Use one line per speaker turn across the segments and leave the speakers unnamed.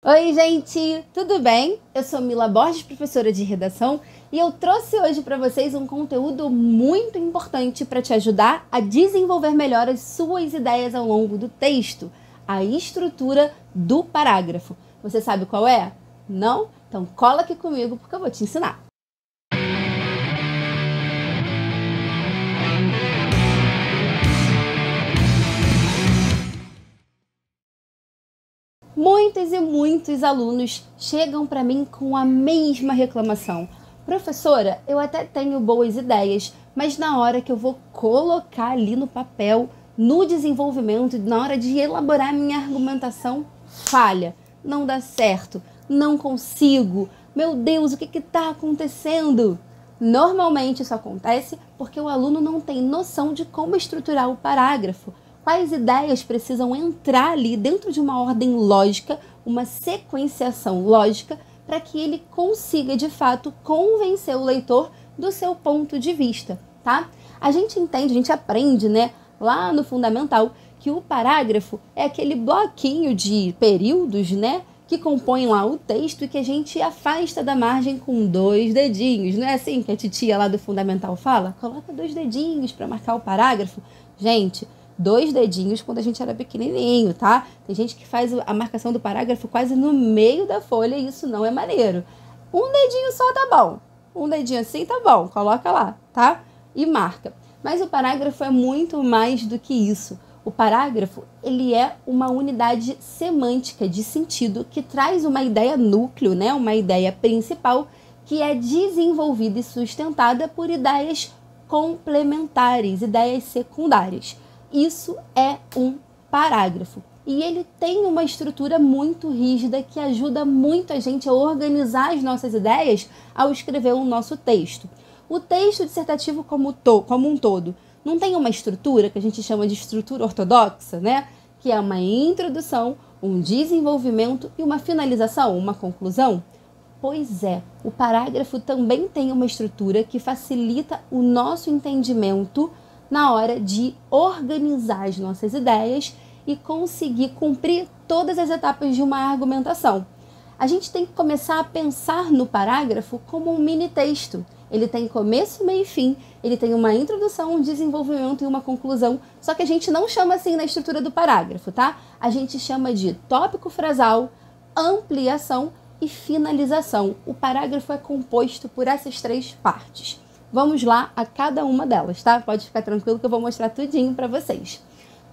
Oi, gente, tudo bem? Eu sou Mila Borges, professora de redação, e eu trouxe hoje para vocês um conteúdo muito importante para te ajudar a desenvolver melhor as suas ideias ao longo do texto, a estrutura do parágrafo. Você sabe qual é? Não? Então cola aqui comigo porque eu vou te ensinar. Muitos e muitos alunos chegam para mim com a mesma reclamação. Professora, eu até tenho boas ideias, mas na hora que eu vou colocar ali no papel, no desenvolvimento, na hora de elaborar minha argumentação, falha, não dá certo, não consigo. Meu Deus, o que está acontecendo? Normalmente isso acontece porque o aluno não tem noção de como estruturar o parágrafo. Quais ideias precisam entrar ali dentro de uma ordem lógica, uma sequenciação lógica, para que ele consiga, de fato, convencer o leitor do seu ponto de vista, tá? A gente entende, a gente aprende, né, lá no fundamental, que o parágrafo é aquele bloquinho de períodos, né, que compõem lá o texto e que a gente afasta da margem com 2 dedinhos. Não é assim que a titia lá do fundamental fala? Coloca 2 dedinhos para marcar o parágrafo. Gente, 2 dedinhos quando a gente era pequenininho, tá? Tem gente que faz a marcação do parágrafo quase no meio da folha e isso não é maneiro. Um dedinho só tá bom. Um dedinho assim tá bom. Coloca lá, tá? E marca. Mas o parágrafo é muito mais do que isso. O parágrafo, ele é uma unidade semântica de sentido que traz uma ideia núcleo, né? Uma ideia principal que é desenvolvida e sustentada por ideias complementares, ideias secundárias. Isso é um parágrafo e ele tem uma estrutura muito rígida que ajuda muito a gente a organizar as nossas ideias ao escrever o nosso texto. O texto dissertativo como um todo não tem uma estrutura que a gente chama de estrutura ortodoxa, né? Que é uma introdução, um desenvolvimento e uma finalização, uma conclusão? Pois é, o parágrafo também tem uma estrutura que facilita o nosso entendimento na hora de organizar as nossas ideias e conseguir cumprir todas as etapas de uma argumentação. A gente tem que começar a pensar no parágrafo como um mini texto. Ele tem começo, meio e fim, ele tem uma introdução, um desenvolvimento e uma conclusão, só que a gente não chama assim na estrutura do parágrafo, tá? A gente chama de tópico frasal, ampliação e finalização. O parágrafo é composto por essas 3 partes. Vamos lá a cada uma delas, tá? Pode ficar tranquilo que eu vou mostrar tudinho para vocês.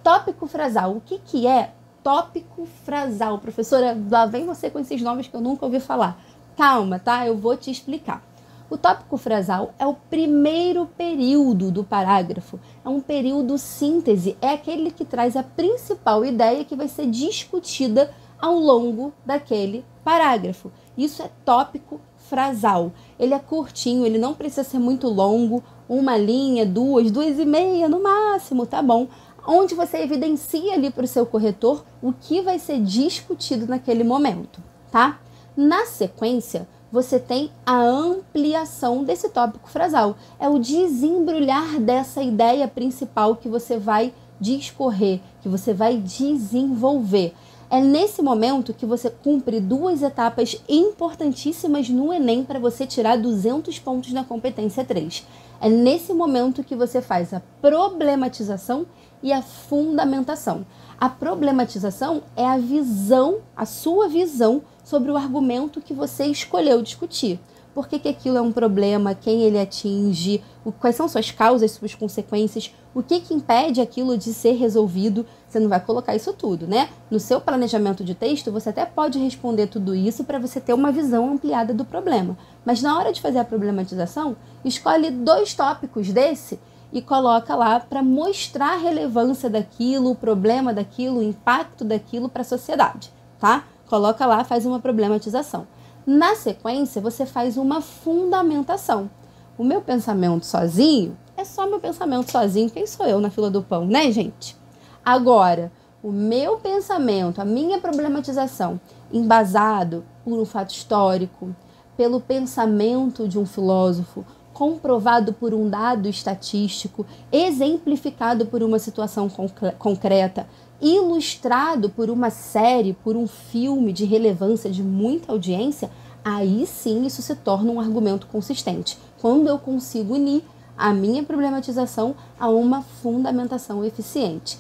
Tópico frasal. O que é tópico frasal? Professora, lá vem você com esses nomes que eu nunca ouvi falar. Calma, tá? Eu vou te explicar. O tópico frasal é o primeiro período do parágrafo. É um período síntese. É aquele que traz a principal ideia que vai ser discutida ao longo daquele parágrafo. Isso é tópico frasal. Ele é curtinho, ele não precisa ser muito longo, 1 linha, 2, 2,5 no máximo, tá bom? Onde você evidencia ali para o seu corretor o que vai ser discutido naquele momento, tá? Na sequência, você tem a ampliação desse tópico frasal. É o desembrulhar dessa ideia principal que você vai discorrer, que você vai desenvolver. É nesse momento que você cumpre 2 etapas importantíssimas no Enem para você tirar 200 pontos na competência 3. É nesse momento que você faz a problematização e a fundamentação. A problematização é a visão, a sua visão sobre o argumento que você escolheu discutir. Por que aquilo é um problema, quem ele atinge, quais são suas causas, suas consequências, o que impede aquilo de ser resolvido. Você não vai colocar isso tudo, né? No seu planejamento de texto, você até pode responder tudo isso para você ter uma visão ampliada do problema. Mas na hora de fazer a problematização, escolhe 2 tópicos desse e coloca lá para mostrar a relevância daquilo, o problema daquilo, o impacto daquilo para a sociedade, tá? Coloca lá, faz uma problematização. Na sequência, você faz uma fundamentação. O meu pensamento sozinho é só meu pensamento sozinho. Quem sou eu na fila do pão, né, gente? Agora, o meu pensamento, a minha problematização, embasado por um fato histórico, pelo pensamento de um filósofo, comprovado por um dado estatístico, exemplificado por uma situação concreta ilustrado por uma série, por um filme de relevância, de muita audiência, aí sim isso se torna um argumento consistente. Quando eu consigo unir a minha problematização a uma fundamentação eficiente.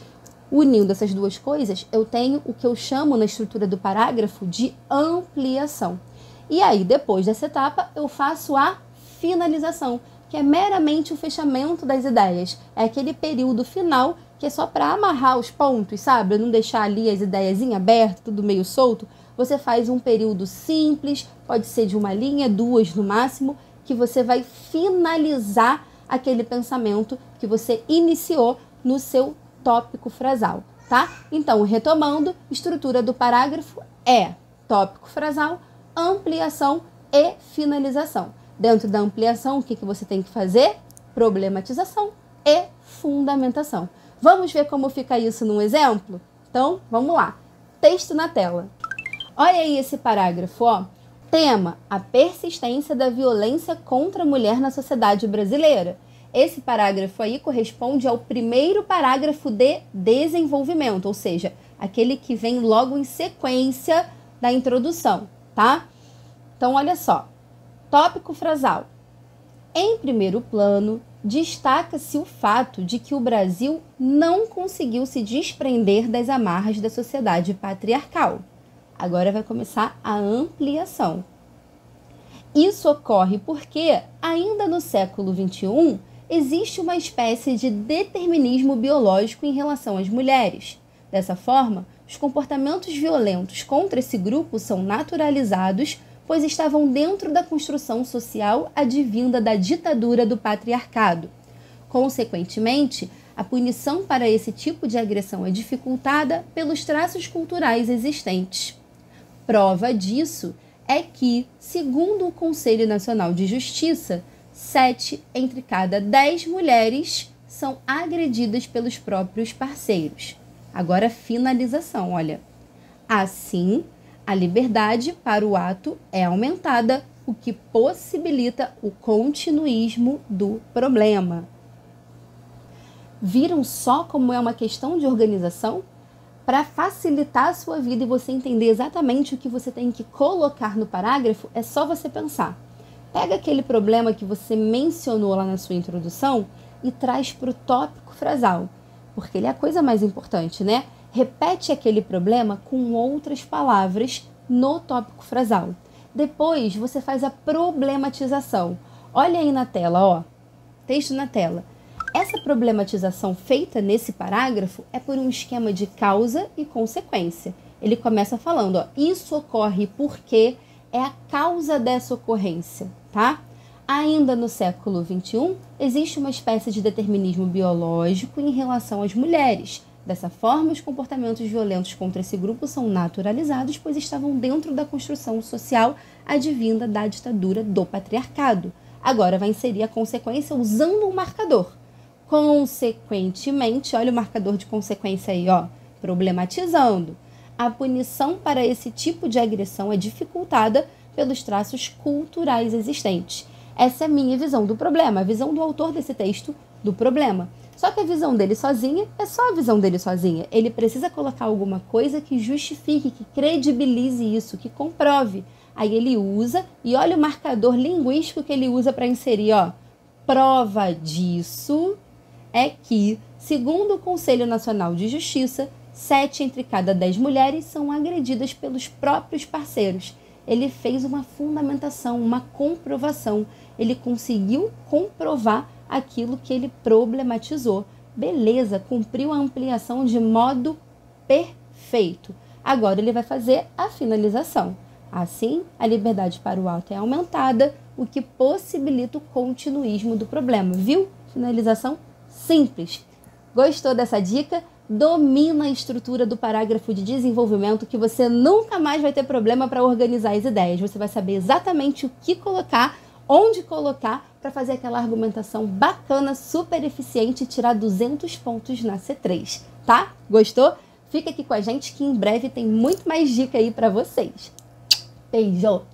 Unindo essas duas coisas, eu tenho o que eu chamo na estrutura do parágrafo de ampliação. E aí, depois dessa etapa, eu faço a finalização, que é meramente o fechamento das ideias. É aquele período final que é só para amarrar os pontos, sabe? Não deixar ali as ideias em aberto, tudo meio solto. Você faz um período simples, pode ser de uma linha, 2 no máximo, que você vai finalizar aquele pensamento que você iniciou no seu tópico frasal, tá? Então, retomando, estrutura do parágrafo é tópico frasal, ampliação e finalização. Dentro da ampliação, o que você tem que fazer? Problematização e fundamentação. Vamos ver como fica isso num exemplo? Então, vamos lá. Texto na tela. Olha aí esse parágrafo, ó. Tema: a persistência da violência contra a mulher na sociedade brasileira. Esse parágrafo aí corresponde ao primeiro parágrafo de desenvolvimento, ou seja, aquele que vem logo em sequência da introdução, tá? Então, olha só. Tópico frasal. Em primeiro plano, destaca-se o fato de que o Brasil não conseguiu se desprender das amarras da sociedade patriarcal. Agora vai começar a ampliação. Isso ocorre porque, ainda no século XXI, existe uma espécie de determinismo biológico em relação às mulheres. Dessa forma, os comportamentos violentos contra esse grupo são naturalizados, pois estavam dentro da construção social advinda da ditadura do patriarcado. Consequentemente, a punição para esse tipo de agressão é dificultada pelos traços culturais existentes. Prova disso é que, segundo o Conselho Nacional de Justiça, 7 entre cada 10 mulheres são agredidas pelos próprios parceiros. Agora, finalização, olha. Assim, a liberdade para o ato é aumentada, o que possibilita o continuismo do problema. Viram só como é uma questão de organização? Para facilitar a sua vida e você entender exatamente o que você tem que colocar no parágrafo, é só você pensar. Pega aquele problema que você mencionou lá na sua introdução e traz para o tópico frasal, porque ele é a coisa mais importante, né? Repete aquele problema com outras palavras no tópico frasal. Depois, você faz a problematização. Olha aí na tela, ó. Texto na tela. Essa problematização feita nesse parágrafo é por um esquema de causa e consequência. Ele começa falando, ó, isso ocorre porque é a causa dessa ocorrência, tá? Ainda no século XXI, existe uma espécie de determinismo biológico em relação às mulheres. Dessa forma, os comportamentos violentos contra esse grupo são naturalizados, pois estavam dentro da construção social advinda da ditadura do patriarcado. Agora vai inserir a consequência usando um marcador. Consequentemente, olha o marcador de consequência aí, ó, problematizando. A punição para esse tipo de agressão é dificultada pelos traços culturais existentes. Essa é a minha visão do problema, a visão do autor desse texto do problema. Só que a visão dele sozinha é só a visão dele sozinha. Ele precisa colocar alguma coisa que justifique, que credibilize isso, que comprove. Aí ele usa, e olha o marcador linguístico que ele usa para inserir, ó. Prova disso é que, segundo o Conselho Nacional de Justiça, 7 entre cada 10 mulheres são agredidas pelos próprios parceiros. Ele fez uma fundamentação, uma comprovação. Ele conseguiu comprovar aquilo que ele problematizou. Beleza, cumpriu a ampliação de modo perfeito. Agora ele vai fazer a finalização. Assim, a liberdade para o ato é aumentada, o que possibilita o continuismo do problema. Viu? Finalização simples. Gostou dessa dica? Domina a estrutura do parágrafo de desenvolvimento que você nunca mais vai ter problema para organizar as ideias. Você vai saber exatamente o que colocar, onde colocar, para fazer aquela argumentação bacana, super eficiente e tirar 200 pontos na C3, tá? Gostou? Fica aqui com a gente que em breve tem muito mais dica aí para vocês. Beijo!